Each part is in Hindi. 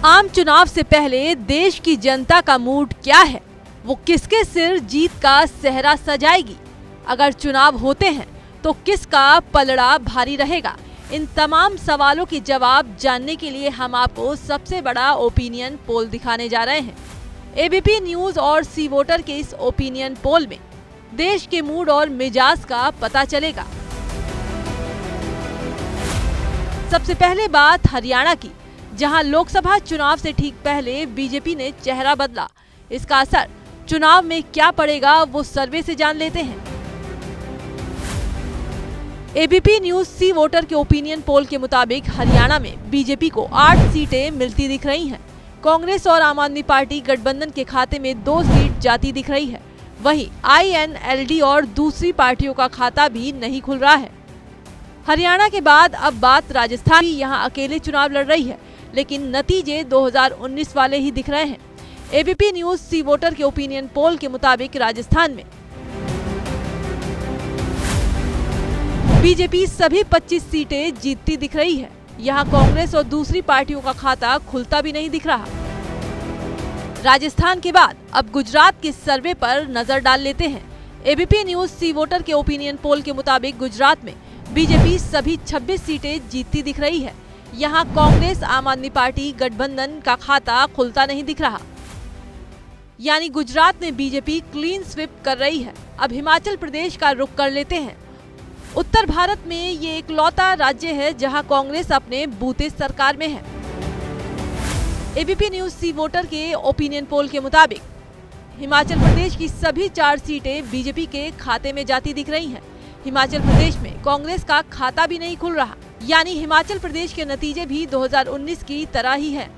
आम चुनाव से पहले देश की जनता का मूड क्या है? वो किसके सिर जीत का सेहरा सजाएगी? अगर चुनाव होते हैं तो किसका पलड़ा भारी रहेगा? इन तमाम सवालों के जवाब जानने के लिए हम आपको सबसे बड़ा ओपिनियन पोल दिखाने जा रहे हैं। एबीपी न्यूज और सी वोटर के इस ओपिनियन पोल में देश के मूड और मिजाज का पता चलेगा। सबसे पहले बात हरियाणा की, जहां लोकसभा चुनाव से ठीक पहले बीजेपी ने चेहरा बदला। इसका असर चुनाव में क्या पड़ेगा वो सर्वे से जान लेते हैं। एबीपी न्यूज सी वोटर के ओपिनियन पोल के मुताबिक हरियाणा में बीजेपी को 8 सीटें मिलती दिख रही हैं। कांग्रेस और आम आदमी पार्टी गठबंधन के खाते में 2 सीट जाती दिख रही है। वहीं आईएनएलडी और दूसरी पार्टियों का खाता भी नहीं खुल रहा है। हरियाणा के बाद अब बात राजस्थान की। यहाँ अकेले चुनाव लड़ रही है, लेकिन नतीजे 2019 वाले ही दिख रहे हैं। एबीपी न्यूज सी वोटर के ओपिनियन पोल के मुताबिक राजस्थान में बीजेपी सभी 25 सीटें जीतती दिख रही है। यहाँ कांग्रेस और दूसरी पार्टियों का खाता खुलता भी नहीं दिख रहा। राजस्थान के बाद अब गुजरात के सर्वे पर नजर डाल लेते हैं। एबीपी न्यूज सी वोटर के ओपिनियन पोल के मुताबिक गुजरात में बीजेपी सभी 26 सीटें जीतती दिख रही है। यहाँ कांग्रेस आम आदमी पार्टी गठबंधन का खाता खुलता नहीं दिख रहा। यानी गुजरात में बीजेपी क्लीन स्वीप कर रही है। अब हिमाचल प्रदेश का रुख कर लेते हैं। उत्तर भारत में ये इकलौता राज्य है जहां कांग्रेस अपने बूते सरकार में है। एबीपी न्यूज सी वोटर के ओपिनियन पोल के मुताबिक हिमाचल प्रदेश की सभी 4 सीटें बीजेपी के खाते में जाती दिख रही हैं। हिमाचल प्रदेश में कांग्रेस का खाता भी नहीं खुल रहा। यानी हिमाचल प्रदेश के नतीजे भी 2019 की तरह ही है।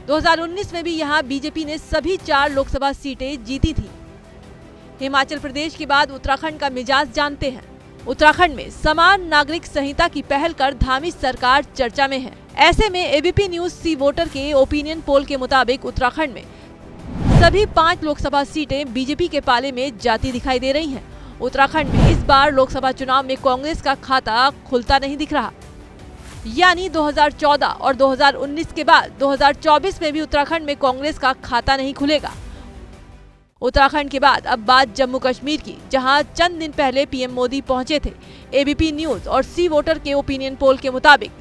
2019 में भी यहाँ बीजेपी ने सभी 4 लोकसभा सीटें जीती थी। हिमाचल प्रदेश के बाद उत्तराखंड का मिजाज जानते हैं। उत्तराखंड में समान नागरिक संहिता की पहल कर धामी सरकार चर्चा में है। ऐसे में एबीपी न्यूज सी वोटर के ओपिनियन पोल के मुताबिक उत्तराखंड में सभी 5 लोकसभा सीटें बीजेपी के पाले में जाती दिखाई दे रही हैं। उत्तराखंड में इस बार लोकसभा चुनाव में कांग्रेस का खाता खुलता नहीं दिख रहा। यानी 2014 और 2019 के बाद 2024 में भी उत्तराखंड में कांग्रेस का खाता नहीं खुलेगा। उत्तराखंड के बाद अब बात जम्मू कश्मीर की, जहां चंद दिन पहले पीएम मोदी पहुंचे थे। एबीपी न्यूज और सी वोटर के ओपिनियन पोल के मुताबिक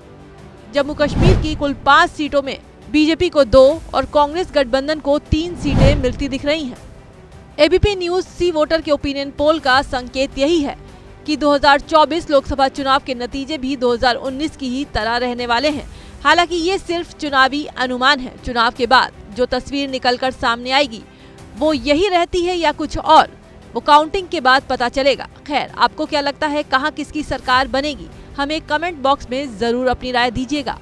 जम्मू कश्मीर की कुल 5 सीटों में बीजेपी को 2 और कांग्रेस गठबंधन को 3 सीटें मिलती दिख रही हैं। एबीपी न्यूज सी वोटर के ओपिनियन पोल का संकेत यही है कि 2024 लोकसभा चुनाव के नतीजे भी 2019 की ही तरह रहने वाले हैं। हालांकि ये सिर्फ चुनावी अनुमान है। चुनाव के बाद जो तस्वीर निकलकर सामने आएगी वो यही रहती है या कुछ और, वो काउंटिंग के बाद पता चलेगा। खैर, आपको क्या लगता है कहां किसकी सरकार बनेगी? हमें कमेंट बॉक्स में जरूर अपनी राय दीजिएगा।